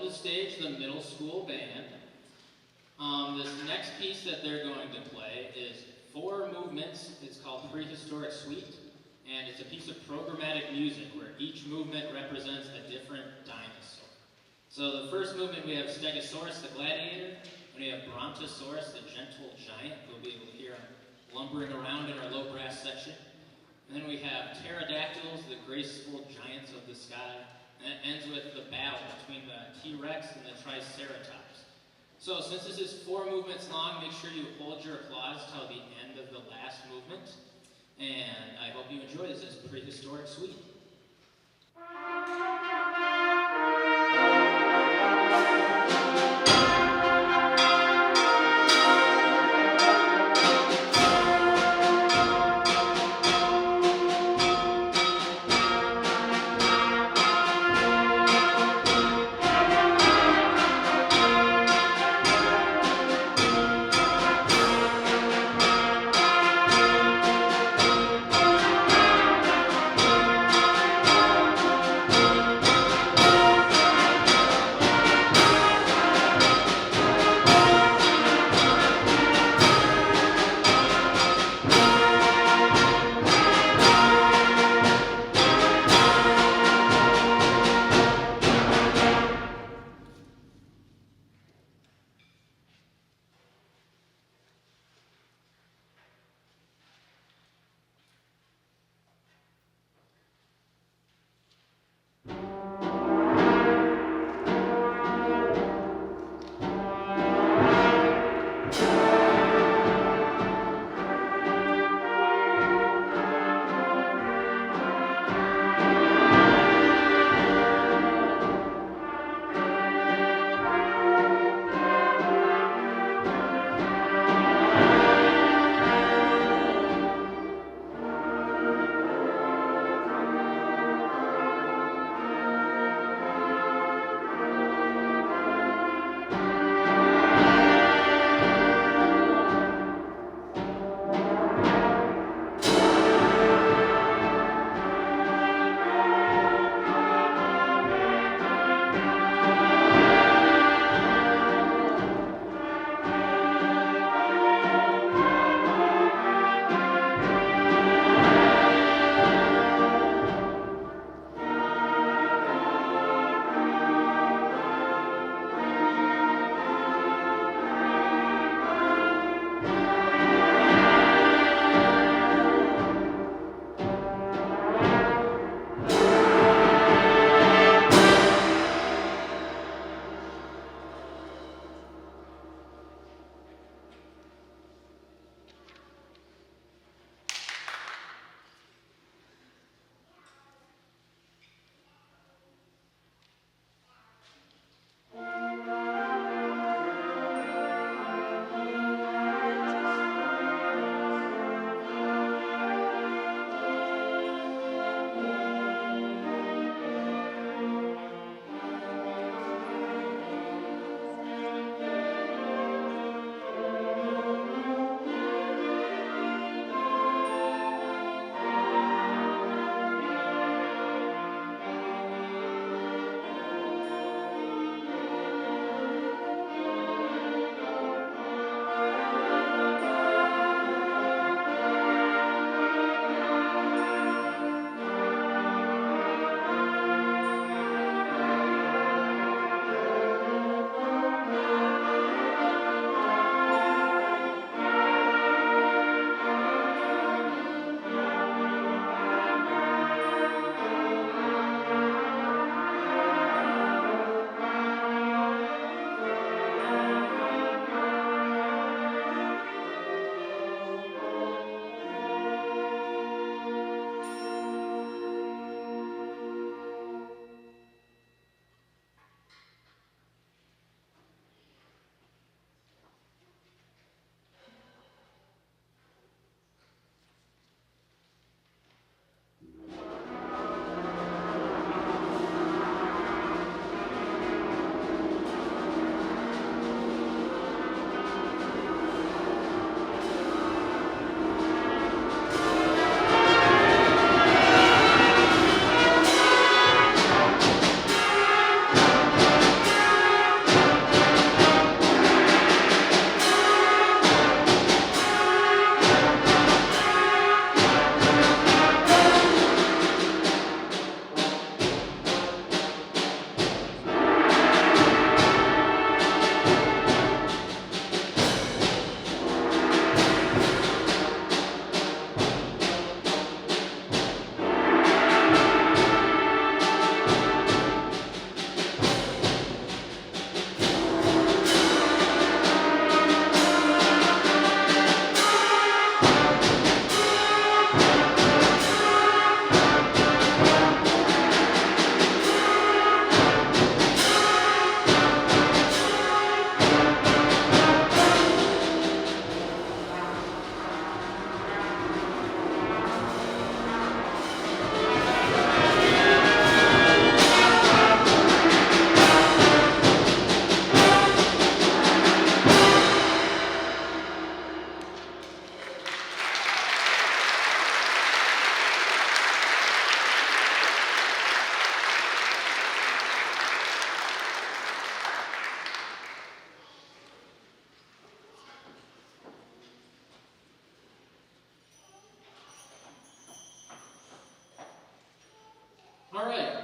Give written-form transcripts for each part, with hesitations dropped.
to the stage the middle school band. This next piece that they're going to play is 4 movements. It's called Prehistoric Suite, and it's a piece of programmatic music where each movement represents a different dinosaur. So the first movement, we have Stegosaurus the gladiator, and we have Brontosaurus the gentle giant. You'll be able to hear him lumbering around in our low brass section. And then we have pterodactyls, the graceful giants of the sky. And it ends with the battle between the T-Rex and the Triceratops. So since this is 4 movements long, make sure you hold your applause till the end of the last movement. And I hope you enjoy this as Prehistoric Suite.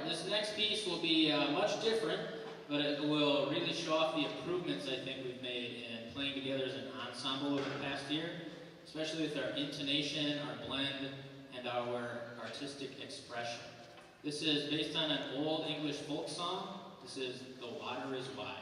this next piece will be much different, but it will really show off the improvements I think we've made in playing together as an ensemble over the past year, especially with our intonation, our blend, and our artistic expression. This is based on an old English folk song. This is "The Water is Wide."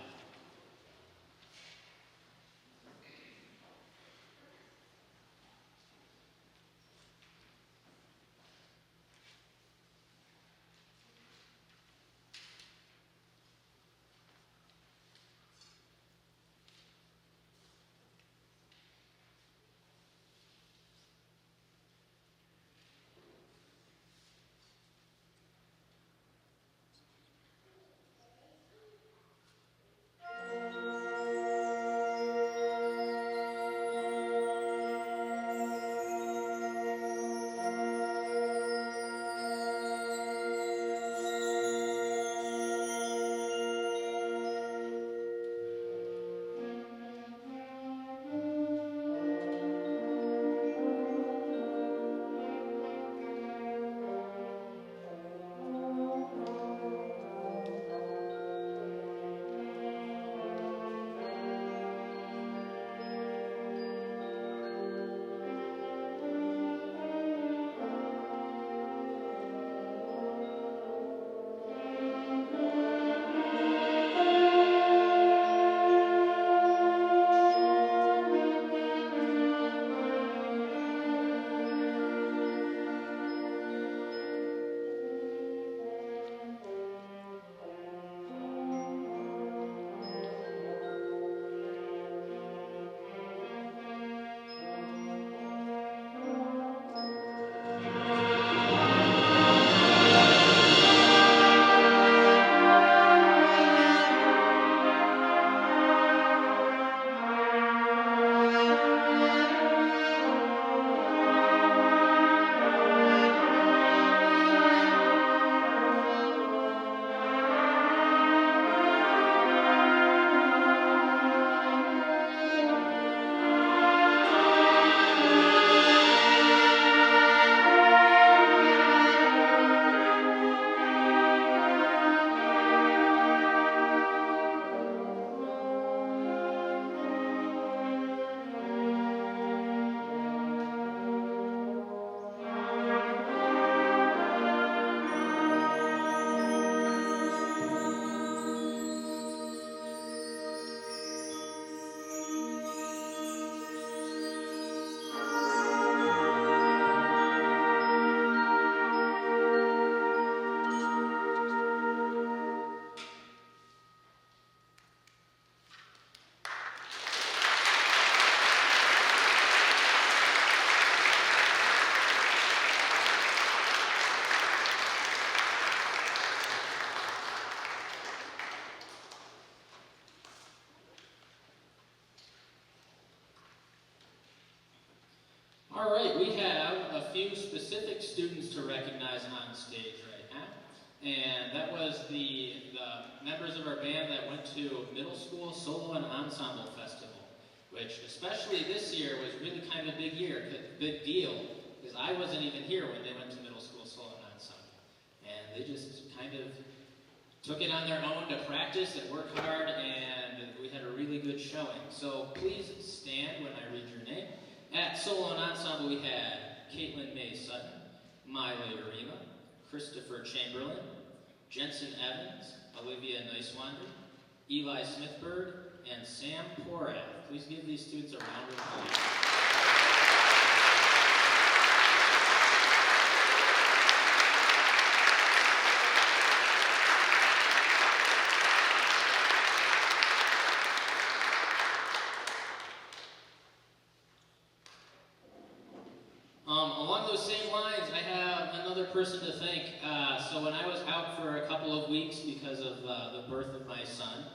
All right, we have a few specific students to recognize on stage right now. And that was the members of our band that went to Middle School Solo and Ensemble Festival, which especially this year was really kind of a big deal, because I wasn't even here when they went to Middle School Solo and Ensemble. And they just kind of took it on their own to practice and work hard, and we had a really good showing. So please stand when I read your name. At Solo and Ensemble we had Caitlin May Sutton, Miley Arima, Christopher Chamberlain, Jensen Evans, Olivia Nicewander, Eli Smithberg, and Sam Porath. Please give these students a round of applause. Along those same lines, I have another person to thank. So when I was out for a couple of weeks because of the birth of my son,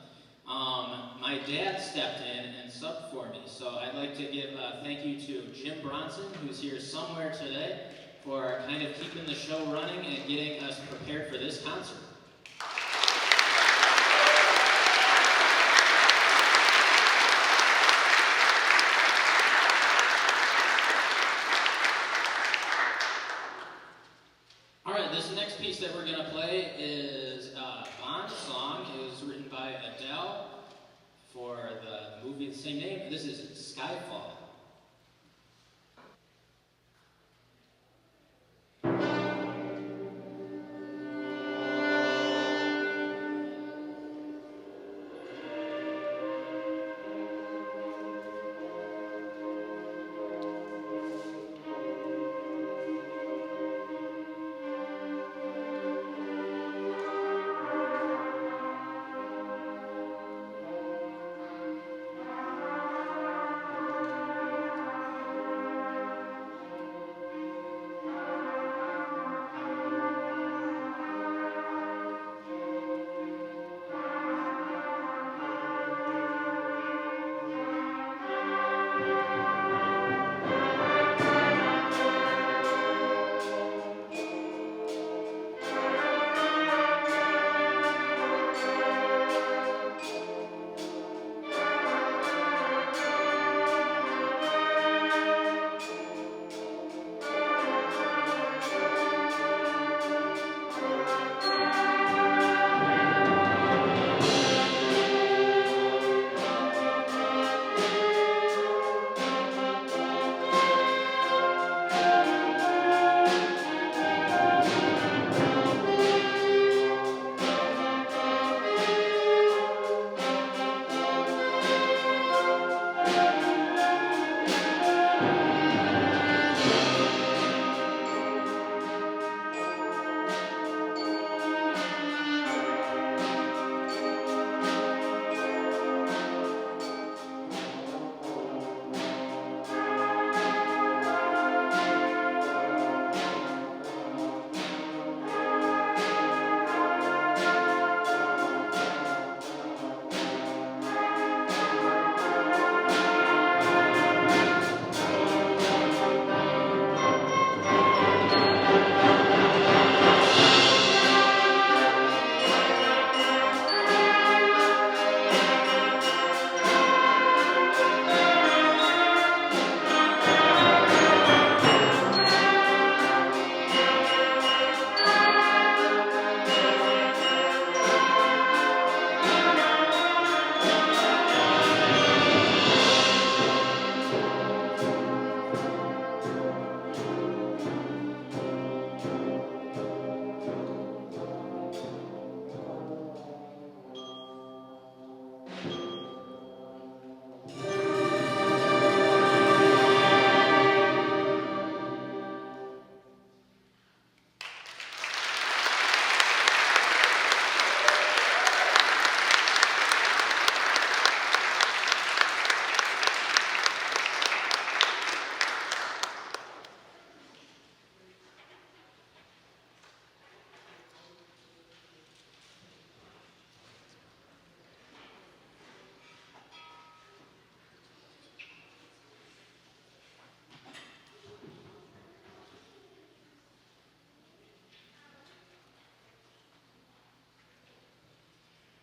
my dad stepped in and subbed for me. So I'd like to give a thank you to Jim Bronson, who's here somewhere today, for kind of keeping the show running and getting us prepared for this concert. That we're going to play is the same name. This is Skyfall.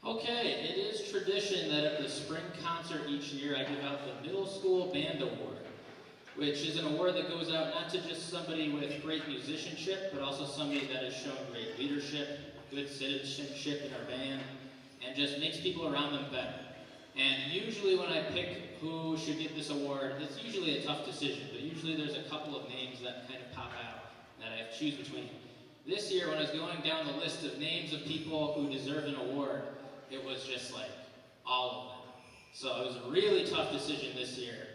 Okay, it is tradition that at the spring concert each year I give out the Middle School Band Award, which is an award that goes out not to just somebody with great musicianship, but also somebody that has shown great leadership, good citizenship in our band, and just makes people around them better. And usually when I pick who should get this award, it's usually a tough decision, but usually there's a couple of names that kind of pop out that I have to choose between. This year, when I was going down the list of names of people who deserve an award, it was just like all of them. So it was a really tough decision this year.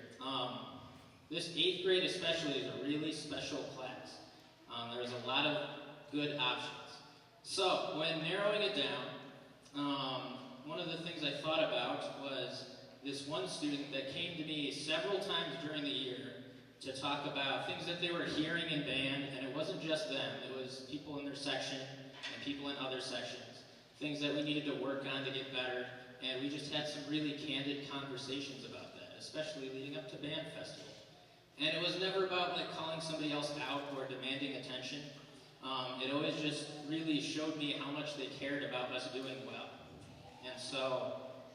This 8th grade especially is a really special class. There was a lot of good options. So when narrowing it down, one of the things I thought about was this one student that came to me several times during the year to talk about things that they were hearing in band, and it wasn't just them, it was people in their section and people in other sections, things that we needed to work on to get better, and we just had some really candid conversations about that, especially leading up to band festival. And it was never about like calling somebody else out or demanding attention. It always just really showed me how much they cared about us doing well. And so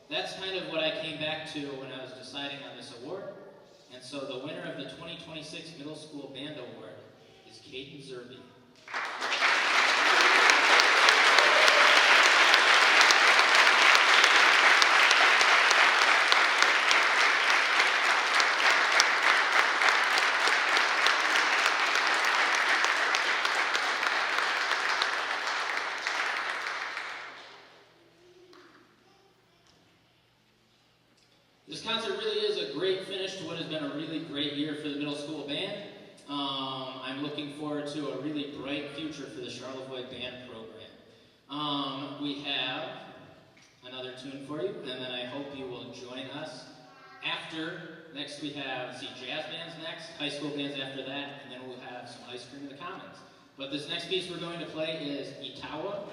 that's kind of what I came back to when I was deciding on this award. And so the winner of the 2026 Middle School Band Award is Caden Zerby. This concert really is a great finish to what has been a really great year for the middle school band. I'm looking forward to a really bright future for the Charlevoix band program. We have another tune for you, and then I hope you will join us after. Next we have, jazz bands next, high school bands after that, and then we'll have some ice cream in the commons. But this next piece we're going to play is Etowah